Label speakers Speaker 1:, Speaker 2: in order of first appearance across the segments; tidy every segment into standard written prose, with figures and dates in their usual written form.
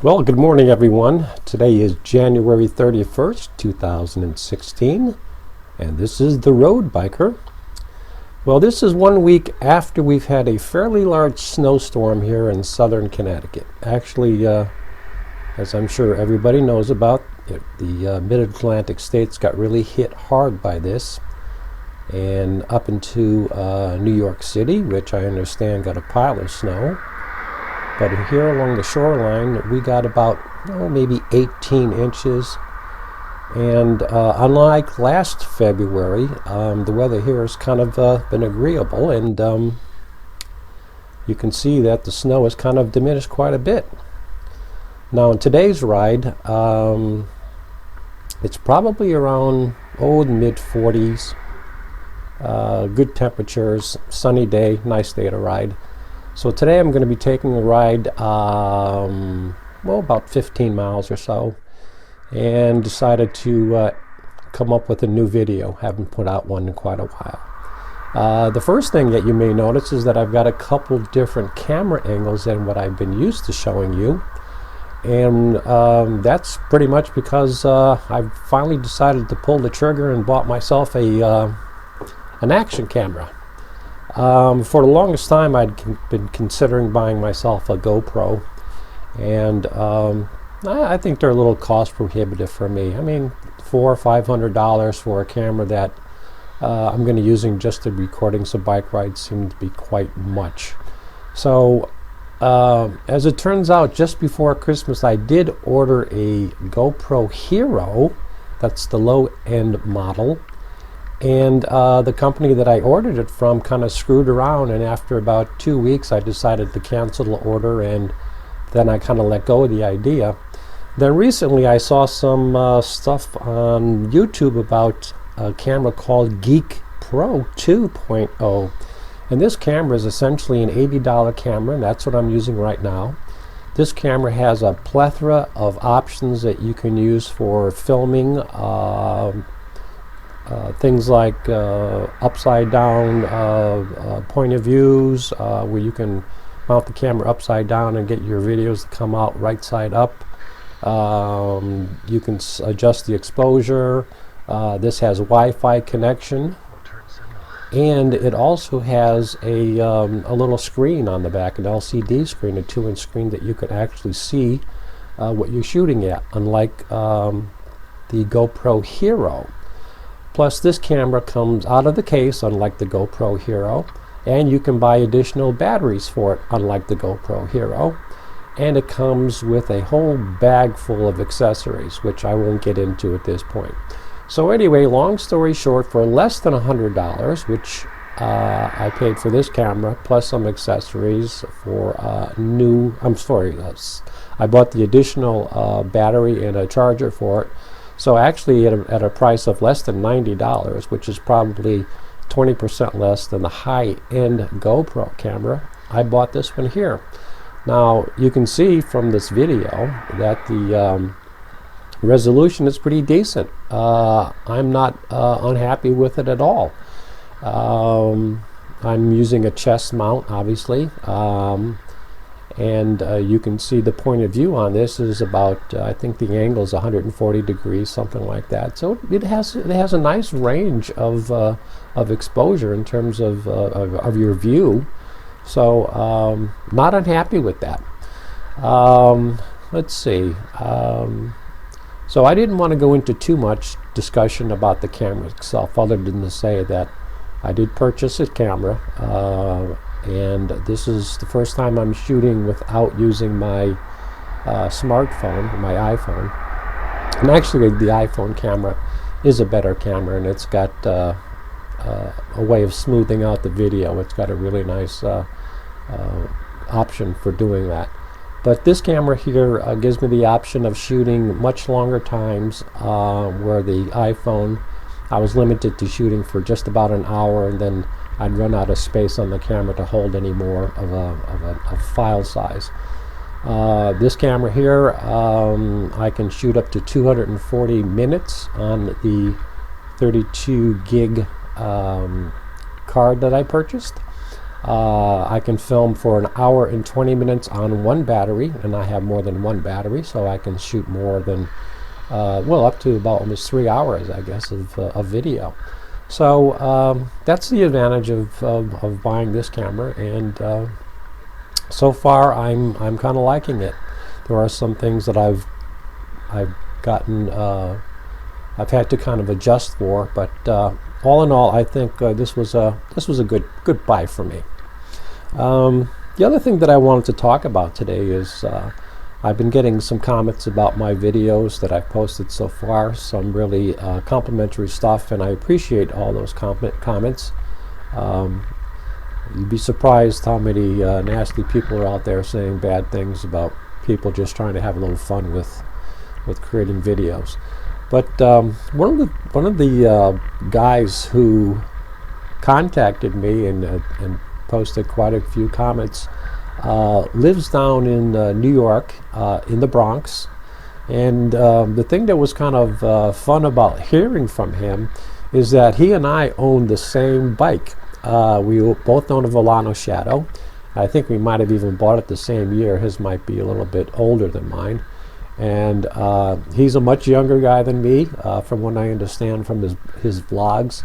Speaker 1: Well, good morning, everyone. Today is January 31st, 2016, and this is The Road Biker. Well, this is 1 week after we've had a fairly large snowstorm here in southern Connecticut. Actually, as I'm sure everybody knows about, the mid-Atlantic states got really hit hard by this, and up into New York City, which I understand got a pile of snow. But here along the shoreline, we got about maybe 18 inches. And unlike last February, the weather here has kind of been agreeable. And you can see that the snow has kind of diminished quite a bit. Now in today's ride, it's probably around, the mid-40s. Good temperatures, sunny day, nice day to ride. So today I'm going to be taking a ride, about 15 miles or so, and decided to come up with a new video. Haven't put out one in quite a while. The first thing that you may notice is that I've got a couple different camera angles than what I've been used to showing you. And that's pretty much because I've finally decided to pull the trigger and bought myself an action camera. For the longest time, I'd been considering buying myself a GoPro, and I think they're a little cost prohibitive for me. I mean, $400 or $500 for a camera that I'm going to be using just to recording some bike rides seemed to be quite much. So, as it turns out, just before Christmas, I did order a GoPro Hero. That's the low-end model. And the company that I ordered it from kind of screwed around, and after about 2 weeks I decided to cancel the order, and then I kind of let go of the idea. Then recently I saw some stuff on YouTube about a camera called Geek Pro 2.0, and this camera is essentially an $80 camera, and that's what I'm using right now. This camera has a plethora of options that you can use for filming, things like upside down point of views, where you can mount the camera upside down and get your videos to come out right side up. You can adjust the exposure. This has Wi-Fi connection, and it also has a little screen on the back, an LCD screen, a 2-inch screen that you can actually see what you're shooting at, unlike the GoPro Hero. Plus, this camera comes out of the case, unlike the GoPro Hero, and you can buy additional batteries for it, unlike the GoPro Hero. And it comes with a whole bag full of accessories, which I won't get into at this point. So anyway, long story short, for less than $100, which I paid for this camera, plus some accessories for I bought the additional battery and a charger for it. So actually at a price of less than $90, which is probably 20% less than the high-end GoPro camera, I bought this one here. Now you can see from this video that the resolution is pretty decent. I'm not unhappy with it at all. I'm using a chest mount, obviously. And you can see the point of view on this is about, I think the angle is 140 degrees, something like that. So it has a nice range of exposure in terms of your view. So not unhappy with that. Let's see. So I didn't want to go into too much discussion about the camera itself, other than to say that I did purchase a camera. And this is the first time I'm shooting without using my smartphone, my iPhone. And actually the iPhone camera is a better camera, and it's got a way of smoothing out the video. It's got a really nice option for doing that. But this camera here gives me the option of shooting much longer times, where the iPhone, I was limited to shooting for just about an hour, and then I'd run out of space on the camera to hold any more of a file size. This camera here, I can shoot up to 240 minutes on the 32 gig card that I purchased. I can film for 1 hour and 20 minutes on one battery, and I have more than one battery, so I can shoot more than, well, up to about almost 3 hours, I guess, of video. So that's the advantage of buying this camera, and so far I'm kind of liking it. There are some things that I've gotten, I've had to kind of adjust for, but all in all, I think this was a good buy for me. The other thing that I wanted to talk about today is I've been getting some comments about my videos that I've posted so far, some really complimentary stuff, and I appreciate all those comments. You'd be surprised how many nasty people are out there saying bad things about people just trying to have a little fun with creating videos. But one of the guys who contacted me and posted quite a few comments lives down in New York, in the Bronx. And the thing that was kind of fun about hearing from him is that he and I own the same bike. We both own a Volano Shadow. I think we might have even bought it the same year. His might be a little bit older than mine. And he's a much younger guy than me, from what I understand from his vlogs.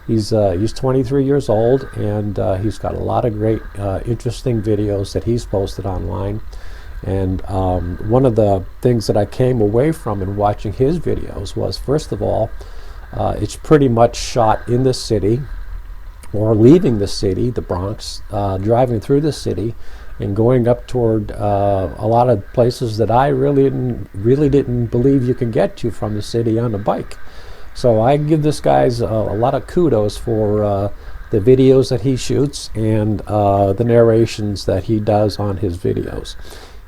Speaker 1: He's 23 years old, and he's got a lot of great, interesting videos that he's posted online. And one of the things that I came away from in watching his videos was, first of all, it's pretty much shot in the city, or leaving the city, the Bronx, driving through the city, and going up toward a lot of places that I really didn't believe you could get to from the city on a bike. So I give this guy a lot of kudos for the videos that he shoots and the narrations that he does on his videos.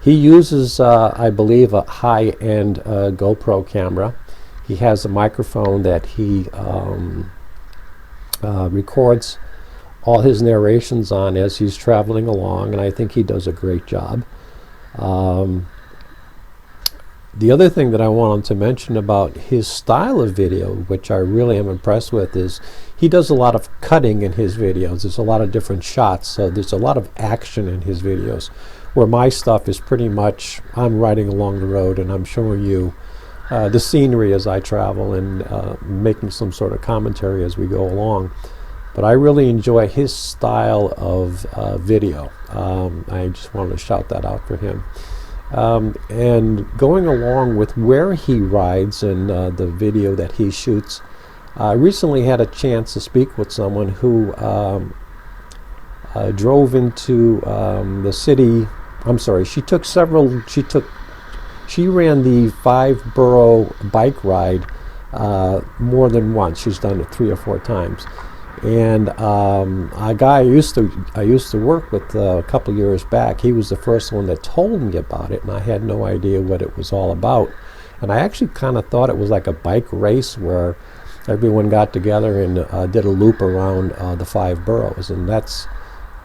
Speaker 1: He uses, I believe, a high-end GoPro camera. He has a microphone that he records all his narrations on as he's traveling along, and I think he does a great job. The other thing that I wanted to mention about his style of video, which I really am impressed with, is he does a lot of cutting in his videos. There's a lot of different shots, so there's a lot of action in his videos, where my stuff is pretty much I'm riding along the road and I'm showing you the scenery as I travel and making some sort of commentary as we go along. But I really enjoy his style of video. I just wanted to shout that out for him. And going along with where he rides and the video that he shoots, I recently had a chance to speak with someone who drove into the city. I'm sorry, she ran the 5-borough bike ride more than once. She's done it 3 or 4 times. And a guy I used to work with a couple years back, he was the first one that told me about it, and I had no idea what it was all about. And I actually kind of thought it was like a bike race where everyone got together and did a loop around the 5 boroughs, and that's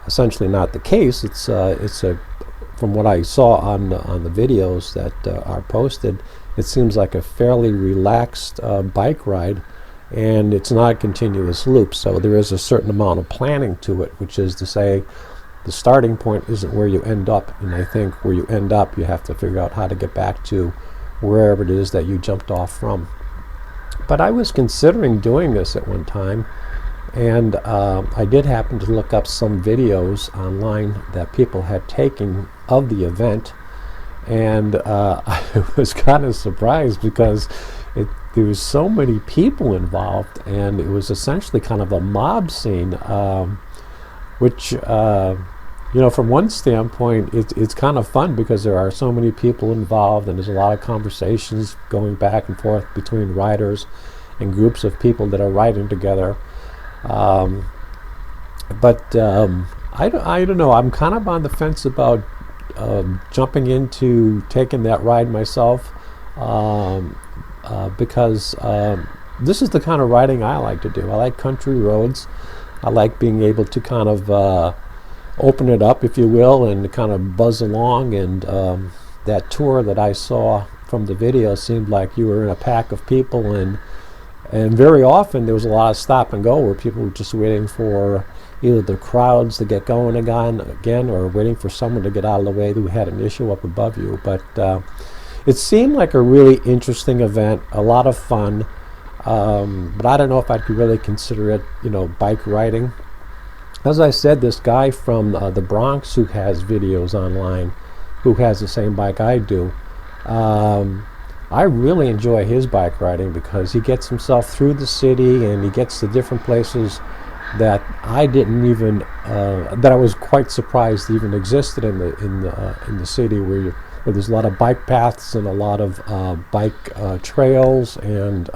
Speaker 1: essentially not the case. It's from what I saw on the videos that are posted, it seems like a fairly relaxed bike ride. And it's not a continuous loop, so there is a certain amount of planning to it, which is to say the starting point isn't where you end up, and I think where you end up you have to figure out how to get back to wherever it is that you jumped off from. But I was considering doing this at one time, and I did happen to look up some videos online that people had taken of the event, and I was kind of surprised because there was so many people involved, and it was essentially kind of a mob scene, which, from one standpoint, it's kind of fun because there are so many people involved, and there's a lot of conversations going back and forth between riders and groups of people that are riding together. But I don't know. I'm kind of on the fence about jumping into taking that ride myself. Because this is the kind of riding I like to do. I like country roads. I like being able to kind of open it up, if you will, and kind of buzz along. And that tour that I saw from the video seemed like you were in a pack of people, and very often there was a lot of stop and go where people were just waiting for either the crowds to get going again, or waiting for someone to get out of the way who had an issue up above you. But it seemed like a really interesting event, a lot of fun. But I don't know if I could really consider it, bike riding. As I said, this guy from the Bronx who has videos online, who has the same bike I do, I really enjoy his bike riding because he gets himself through the city and he gets to different places that I didn't even that I was quite surprised even existed in the city, where there's a lot of bike paths and a lot of bike trails and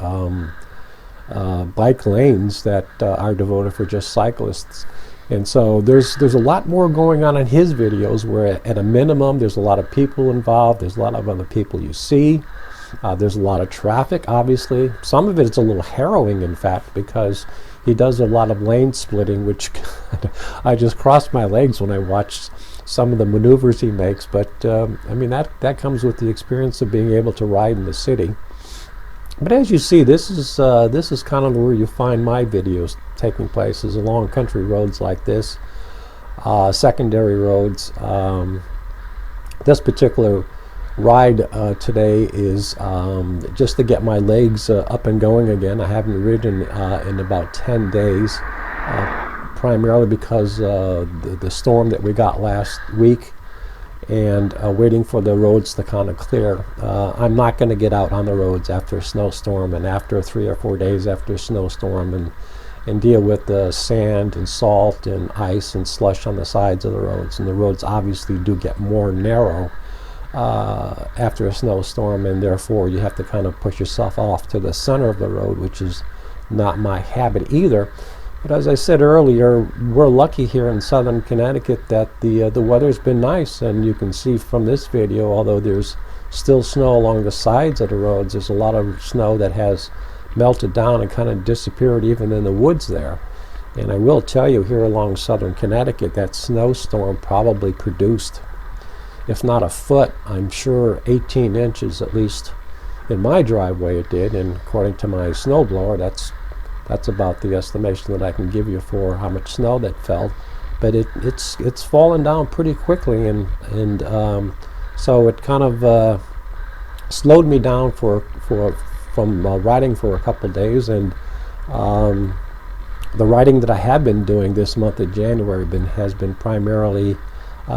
Speaker 1: bike lanes that are devoted for just cyclists. And so there's a lot more going on in his videos, where at a minimum there's a lot of people involved, there's a lot of other people you see, there's a lot of traffic, obviously. Some of it's a little harrowing, in fact, because he does a lot of lane splitting, which I just crossed my legs when I watched some of the maneuvers he makes. But I mean, that comes with the experience of being able to ride in the city. But as you see, this is kind of where you find my videos taking place, is along country roads like this, secondary roads. This particular ride today is just to get my legs up and going again. I haven't ridden in about 10 days, primarily because the storm that we got last week, and waiting for the roads to kind of clear. I'm not going to get out on the roads after a snowstorm and after 3 or 4 days after a snowstorm and deal with the sand and salt and ice and slush on the sides of the roads. And the roads obviously do get more narrow after a snowstorm, and therefore you have to kind of push yourself off to the center of the road, which is not my habit either. But as I said earlier, we're lucky here in southern Connecticut that the weather's been nice, and you can see from this video, although there's still snow along the sides of the roads, there's a lot of snow that has melted down and kind of disappeared even in the woods there. And I will tell you, here along southern Connecticut, that snowstorm probably produced, if not a foot, I'm sure 18 inches at least in my driveway it did. And according to my snowblower, that's about the estimation that I can give you for how much snow that fell. But it's fallen down pretty quickly, and so it kind of slowed me down from riding for a couple days. And the riding that I have been doing this month of January has been primarily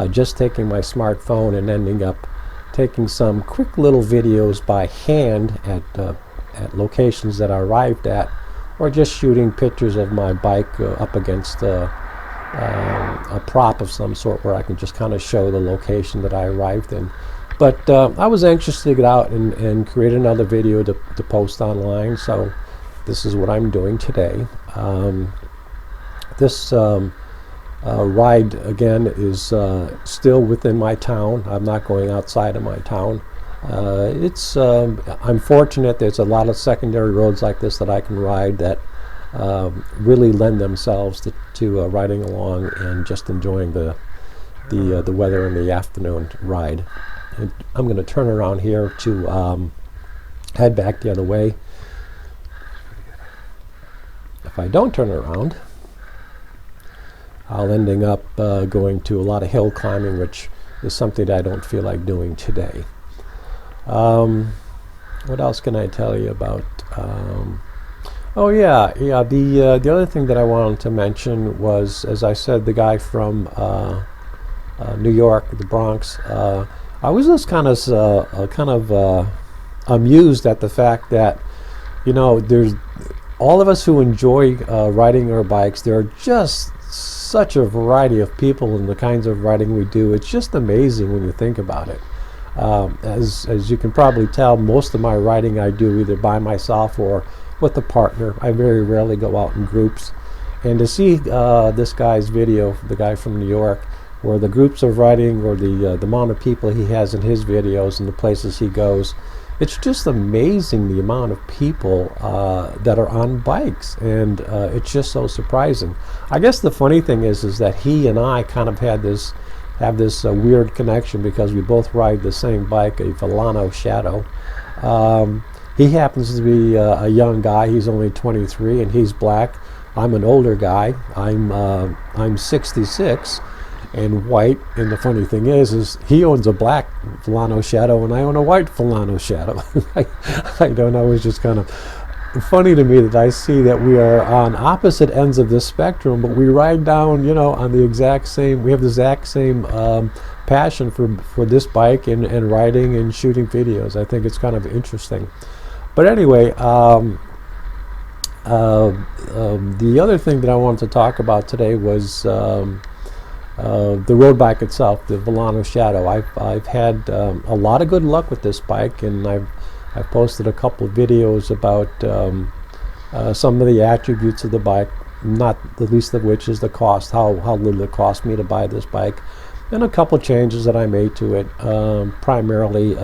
Speaker 1: just taking my smartphone and ending up taking some quick little videos by hand at locations that I arrived at, or just shooting pictures of my bike up against a prop of some sort, where I can just kind of show the location that I arrived in. But I was anxious to get out and create another video to post online, so this is what I'm doing today. This ride, again, is still within my town. I'm not going outside of my town. I'm fortunate there's a lot of secondary roads like this that I can ride that really lend themselves to riding along and just enjoying the weather in the afternoon ride. And I'm going to turn around here to head back the other way. If I don't turn around, I'll ending up going to a lot of hill climbing, which is something that I don't feel like doing today. What else can I tell you about? Oh yeah. The other thing that I wanted to mention was, as I said, the guy from New York, the Bronx. I was just kind of amused at the fact that, there's all of us who enjoy riding our bikes. There are just such a variety of people in the kinds of riding we do. It's just amazing when you think about it. As you can probably tell, most of my riding I do either by myself or with a partner. I very rarely go out in groups. And to see this guy's video, the guy from New York, where the groups of riding, or the amount of people he has in his videos and the places he goes, it's just amazing the amount of people that are on bikes, and it's just so surprising. I guess the funny thing is that he and I kind of have this weird connection, because we both ride the same bike, a Volano Shadow. He happens to be a young guy. He's only 23 and he's black, I'm an older guy. I'm 66 and white, and the funny thing is he owns a black Volano Shadow and I own a white Volano Shadow. I don't know, it's just kind of funny to me that I see that we are on opposite ends of this spectrum, but we ride down, you know, on the exact same, we have the exact same passion for this bike and riding and shooting videos. I think it's kind of interesting. But anyway, the other thing that I wanted to talk about today was the road bike itself, the Volano Shadow. I've had a lot of good luck with this bike, and I've posted a couple of videos about some of the attributes of the bike, not the least of which is the cost, how little it cost me to buy this bike, and a couple of changes that I made to it, primarily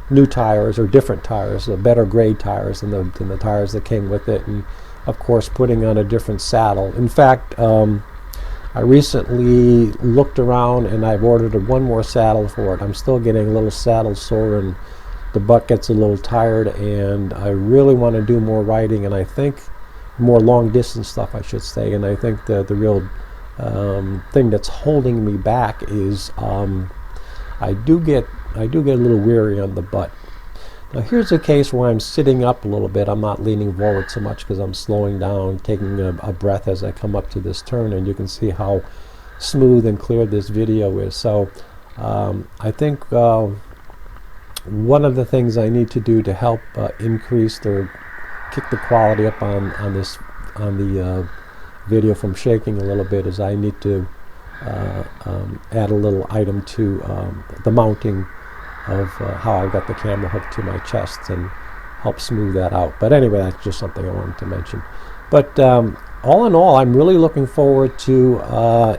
Speaker 1: new tires or different tires, better grade tires than the tires that came with it, and of course putting on a different saddle. In fact, I recently looked around and I've ordered one more saddle for it. I'm still getting a little saddle sore and the butt gets a little tired, and I really want to do more riding, and I think more long distance stuff I should say, and I think the real thing that's holding me back is I do get a little weary on the butt. Now here's a case where I'm sitting up a little bit. I'm not leaning forward so much because I'm slowing down, taking a breath as I come up to this turn, and you can see how smooth and clear this video is. So I think one of the things I need to do to help increase or kick the quality up on the video from shaking a little bit is I need to add a little item to the mounting of how I got the camera hooked to my chest and help smooth that out. But anyway, that's just something I wanted to mention. But all in all, I'm really looking forward to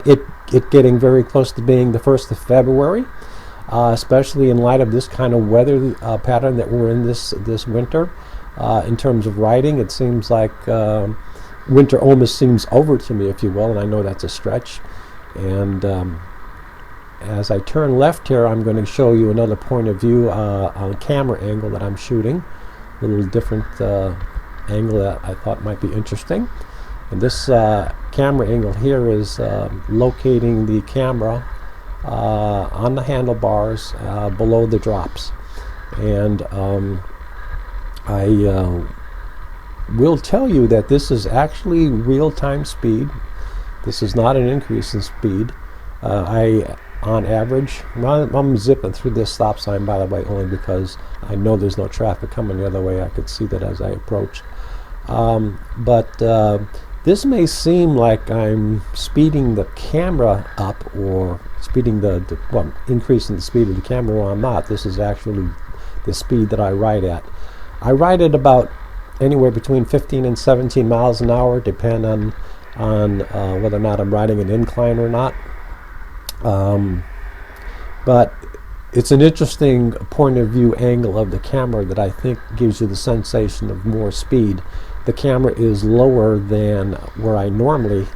Speaker 1: it getting very close to being the 1st of February, especially in light of this kind of weather pattern that we're in this winter. In terms of riding, it seems like winter almost seems over to me, if you will, and I know that's a stretch. And as I turn left here, I'm going to show you another point of view on camera angle that I'm shooting, a little different angle that I thought might be interesting. And this camera angle here is locating the camera on the handlebars below the drops. And I will tell you that this is actually real-time speed. This is not an increase in speed. On average, I'm zipping through this stop sign, by the way, only because I know there's no traffic coming the other way. I could see that as I approached. But this may seem like I'm speeding the camera up or speeding well, increasing the speed of the camera. Well, I'm not. This is actually the speed that I ride at. I ride at about anywhere between 15 and 17 miles an hour, depending on whether or not I'm riding an incline or not. But it's an interesting point of view angle of the camera that I think gives you the sensation of more speed. The camera is lower than where I normally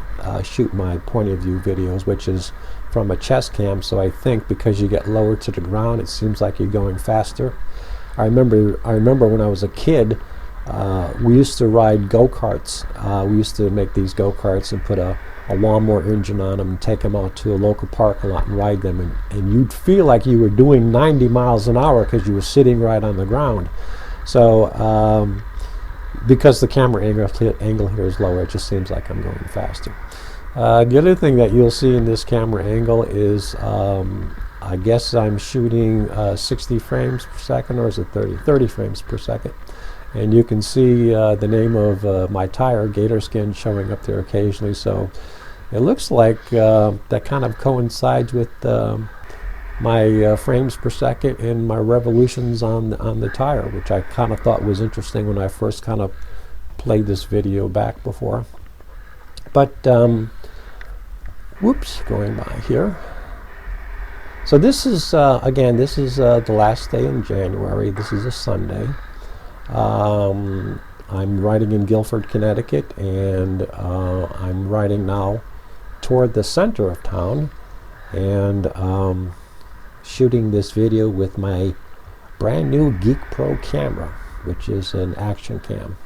Speaker 1: shoot my point of view videos, which is from a chest cam. So I think because you get lower to the ground, it seems like you're going faster. I remember when I was a kid, we used to ride go-karts. We used to make these go-karts and put a lawnmower engine on them and take them out to a local parking lot and ride them, and you'd feel like you were doing 90 miles an hour because you were sitting right on the ground. So because the camera angle here is lower, it just seems like I'm going faster. The other thing that you'll see in this camera angle is I guess I'm shooting 60 frames per second, or is it 30 frames per second. And you can see the name of my tire, Gator Skin, showing up there occasionally. So it looks like that kind of coincides with my frames per second and my revolutions on the tire, which I kind of thought was interesting when I first kind of played this video back before. But whoops, going by here. So this is again, this is the last day in January. This is a Sunday. I'm riding in Guilford, Connecticut, and I'm riding now toward the center of town, and shooting this video with my brand new Geek Pro camera, which is an action cam.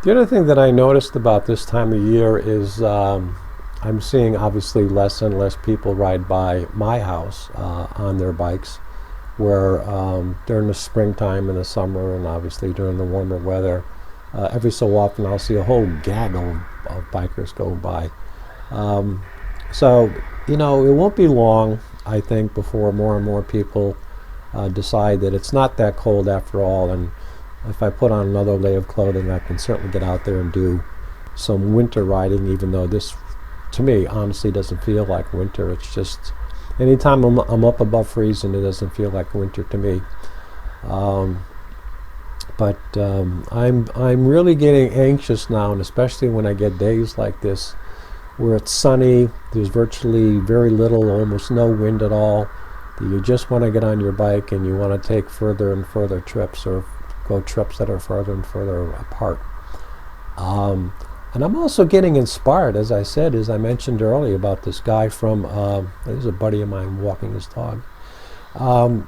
Speaker 1: The other thing that I noticed about this time of year is I'm seeing obviously less and less people ride by my house on their bikes, where during the springtime and the summer and obviously during the warmer weather, every so often I'll see a whole gaggle of bikers go by. So, you know, it won't be long, I think, before more and more people decide that it's not that cold after all, and if I put on another layer of clothing, I can certainly get out there and do some winter riding, even though this, to me, honestly doesn't feel like winter. It's just, anytime I'm up above freezing, it doesn't feel like winter to me. But I'm really getting anxious now, and especially when I get days like this, where it's sunny, there's virtually very little, almost no wind at all. You just want to get on your bike and you want to take further and further trips, or go trips that are further and further apart. And I'm also getting inspired, as I said, as I mentioned earlier, about this guy from, there's a buddy of mine walking his dog. I'm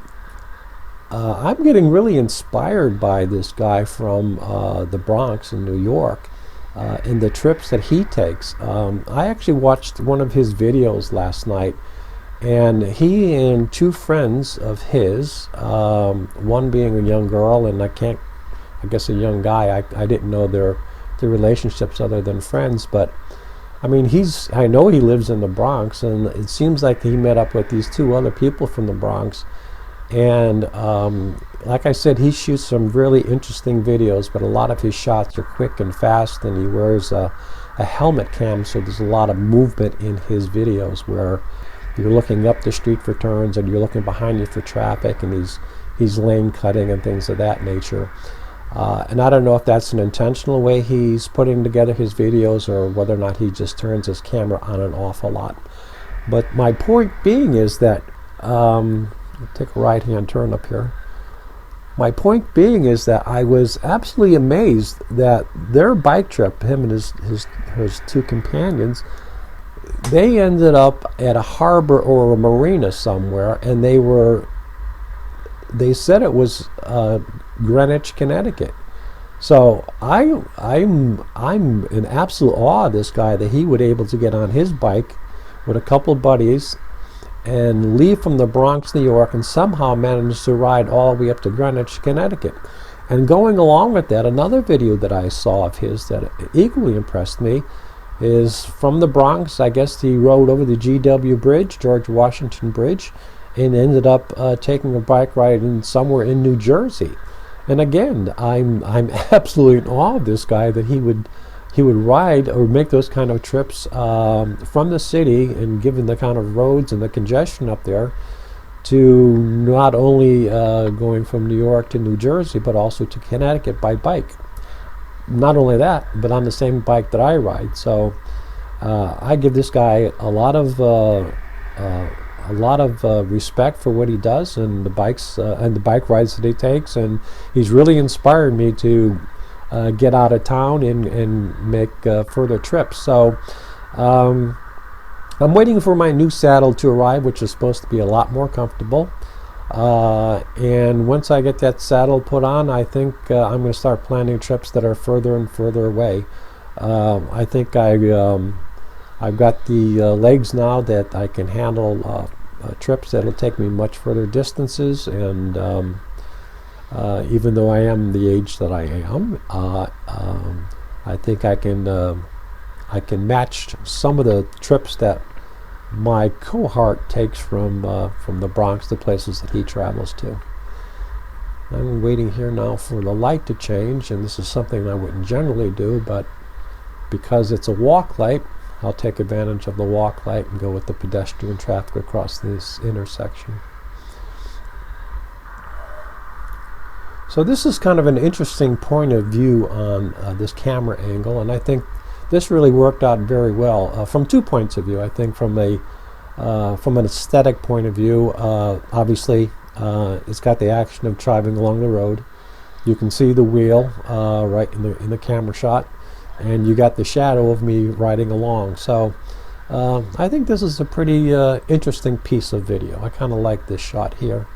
Speaker 1: getting really inspired by this guy from the Bronx in New York and the trips that he takes. I actually watched one of his videos last night, and he and two friends of his, one being a young girl and I guess a young guy, I didn't know their relationships other than friends, but I mean, I know he lives in the Bronx, and it seems like he met up with these two other people from the Bronx, and like I said, he shoots some really interesting videos, but a lot of his shots are quick and fast, and he wears a helmet cam, so there's a lot of movement in his videos where you're looking up the street for turns and you're looking behind you for traffic, and he's lane cutting and things of that nature. And I don't know if that's an intentional way he's putting together his videos, or whether or not he just turns his camera on and off a lot. But my point being is that, take a right-hand turn up here. My point being is that I was absolutely amazed that their bike trip, him and his two companions, they ended up at a harbor or a marina somewhere, and they said it was Greenwich, Connecticut. So I'm in absolute awe of this guy, that he would able to get on his bike with a couple buddies and leave from the Bronx, New York, and somehow manage to ride all the way up to Greenwich, Connecticut. And going along with that, another video that I saw of his that equally impressed me is from the Bronx. I guess he rode over the GW Bridge, George Washington Bridge, and ended up taking a bike ride somewhere in New Jersey. And again, I'm absolutely in awe of this guy, that he would ride or make those kind of trips from the city, and given the kind of roads and the congestion up there, to not only going from New York to New Jersey, but also to Connecticut by bike. Not only that, but on the same bike that I ride. So I give this guy a lot of respect for what he does, and the bikes and the bike rides that he takes, and he's really inspired me to get out of town and make further trips. So I'm waiting for my new saddle to arrive, which is supposed to be a lot more comfortable. And once I get that saddle put on, I think I'm going to start planning trips that are further and further away. I think I've got the legs now that I can handle trips that'll take me much further distances, and even though I am the age that I am, I think I can match some of the trips that my cohort takes from the Bronx to places that he travels to. I'm waiting here now for the light to change, and this is something I wouldn't generally do, but because it's a walk light, I'll take advantage of the walk light and go with the pedestrian traffic across this intersection. So this is kind of an interesting point of view on this camera angle, and I think this really worked out very well from 2 points of view. I think from an aesthetic point of view, obviously it's got the action of driving along the road. You can see the wheel right in the camera shot, and you got the shadow of me riding along. So I think this is a pretty interesting piece of video. I kind of like this shot here.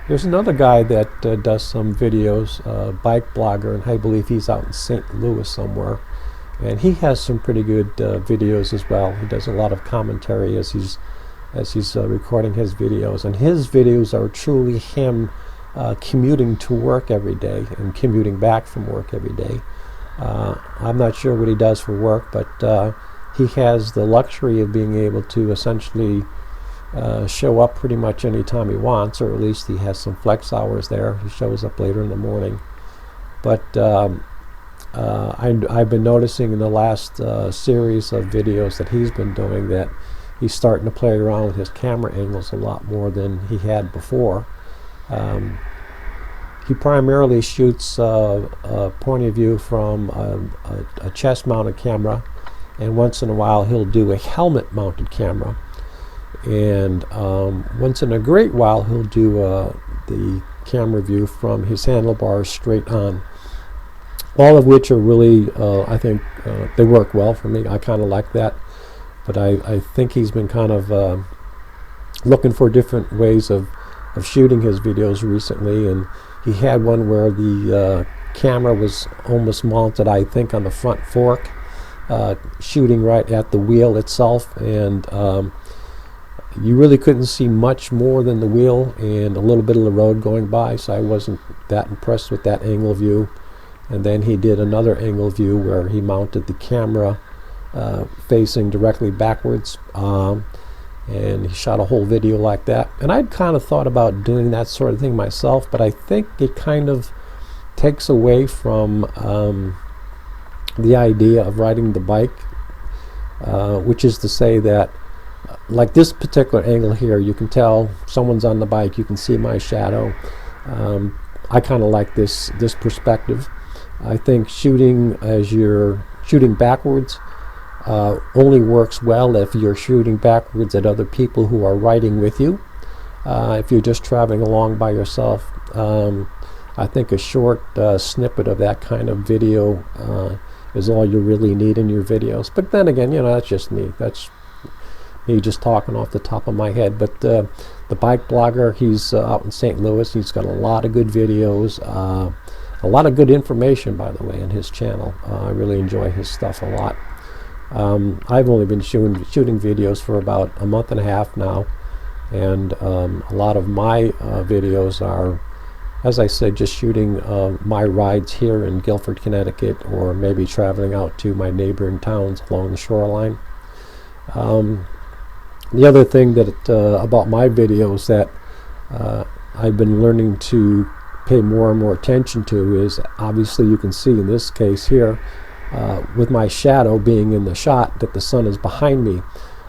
Speaker 1: There's another guy that does some videos, bike blogger, and I believe he's out in St. Louis somewhere. And he has some pretty good videos as well. He does a lot of commentary as he's recording his videos, and his videos are truly him commuting to work every day and commuting back from work every day. I'm not sure what he does for work, but he has the luxury of being able to essentially show up pretty much any time he wants, or at least he has some flex hours there. He shows up later in the morning. But I've been noticing in the last series of videos that he's been doing that he's starting to play around with his camera angles a lot more than he had before. He primarily shoots a point of view from a chest-mounted camera, and once in a while he'll do a helmet-mounted camera. And once in a great while he'll do the camera view from his handlebars straight on. All of which are really, I think, they work well for me. I kind of like that. But I think he's been kind of looking for different ways of shooting his videos recently, and he had one where the camera was almost mounted, I think, on the front fork, shooting right at the wheel itself, and you really couldn't see much more than the wheel and a little bit of the road going by, so I wasn't that impressed with that angle view. And then he did another angle view where he mounted the camera facing directly backwards, and he shot a whole video like that. And I'd kind of thought about doing that sort of thing myself, but I think it kind of takes away from the idea of riding the bike, which is to say that, like this particular angle here, you can tell someone's on the bike, you can see my shadow. I kind of like this perspective. I think shooting as you're shooting backwards only works well if you're shooting backwards at other people who are riding with you. If you're just traveling along by yourself, I think a short snippet of that kind of video is all you really need in your videos. But then again, you know, that's just me. That's me just talking off the top of my head. But the bike blogger, he's out in St. Louis. He's got a lot of good videos. A lot of good information, by the way, on his channel. I really enjoy his stuff a lot. I've only been shooting videos for about a month and a half now, and a lot of my videos are, as I said, just shooting my rides here in Guilford, Connecticut, or maybe traveling out to my neighboring towns along the shoreline. The other thing that about my videos that I've been learning to pay more and more attention to is, obviously you can see in this case here, with my shadow being in the shot, that the sun is behind me.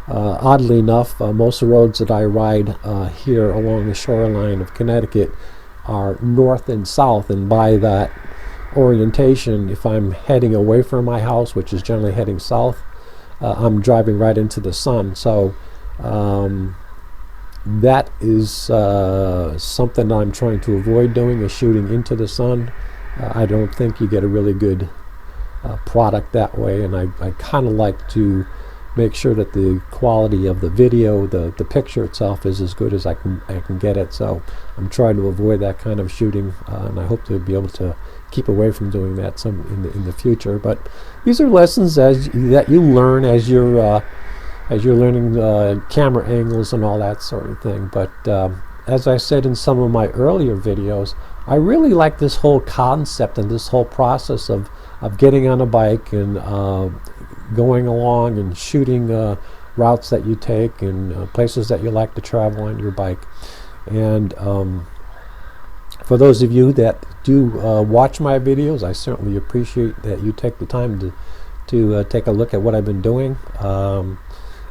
Speaker 1: Oddly enough, most of the roads that I ride here along the shoreline of Connecticut are north and south, and by that orientation, if I'm heading away from my house, which is generally heading south, I'm driving right into the sun. So that is something I'm trying to avoid doing, is shooting into the sun. I don't think you get a really good product that way, and I kind of like to make sure that the quality of the video, the picture itself, is as good as I can get it. So I'm trying to avoid that kind of shooting, and I hope to be able to keep away from doing that some in the future. But these are lessons that you learn as you're learning camera angles and all that sort of thing. But as I said in some of my earlier videos, I really like this whole concept and this whole process of getting on a bike and going along and shooting routes that you take and places that you like to travel on your bike. And for those of you that do watch my videos, I certainly appreciate that you take the time to take a look at what I've been doing.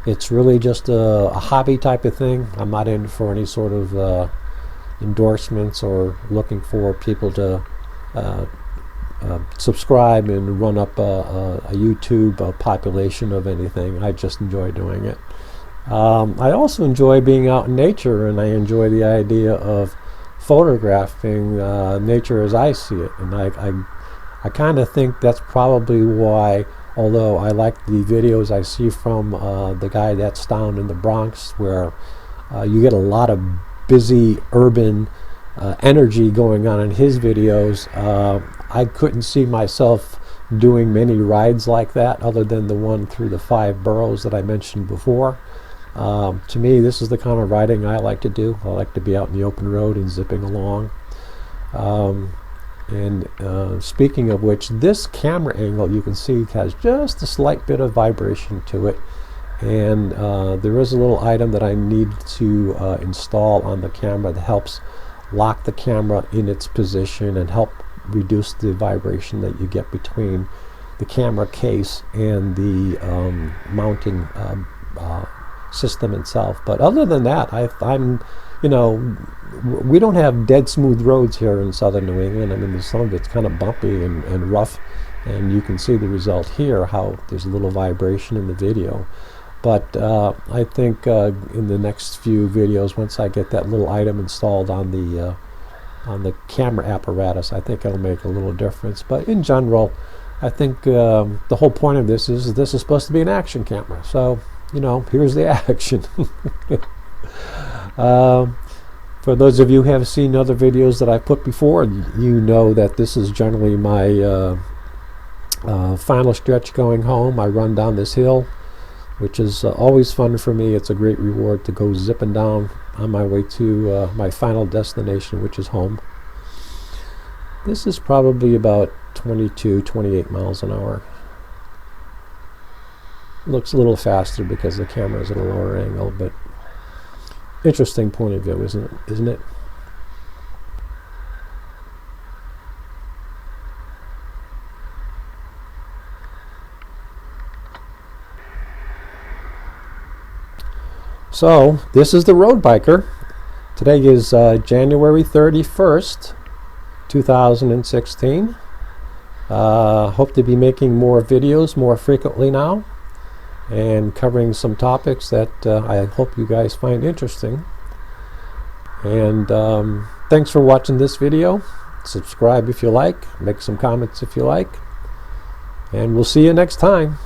Speaker 1: It's really just a hobby type of thing. I'm not in for any sort of endorsements or looking for people to subscribe and run up a YouTube population of anything. I just enjoy doing it. I also enjoy being out in nature, and I enjoy the idea of photographing nature as I see it. And I kind of think that's probably why, although I like the videos I see from the guy that's down in the Bronx, where you get a lot of busy urban energy going on in his videos. I couldn't see myself doing many rides like that other than the one through the 5 boroughs that I mentioned before. To me, this is the kind of riding I like to do. I like to be out in the open road and zipping along. Speaking of which, this camera angle you can see has just a slight bit of vibration to it, and there is a little item that I need to install on the camera that helps lock the camera in its position and help reduce the vibration that you get between the camera case and the mounting system itself. But other than that, I'm we don't have dead smooth roads here in southern New England. I mean, some of it's kind of bumpy and rough, and you can see the result here, how there's a little vibration in the video. But I think in the next few videos, once I get that little item installed on the camera apparatus, I think it'll make a little difference. But in general, I think the whole point of this is supposed to be an action camera. So, here's the action. For those of you who have seen other videos that I put before, you know that this is generally my final stretch going home. I run down this hill, which is always fun for me. It's a great reward to go zipping down on my way to my final destination, which is home. This is probably about 22, 28 miles an hour. Looks a little faster because the camera is at a lower angle, but interesting point of view, isn't it? So this is the Road Biker. Today is January 31st, 2016. Hope to be making more videos more frequently now, and covering some topics that I hope you guys find interesting. And thanks for watching this video. Subscribe if you like, make some comments if you like, and we'll see you next time.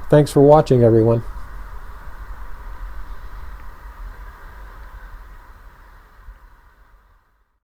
Speaker 1: Thanks for watching, everyone.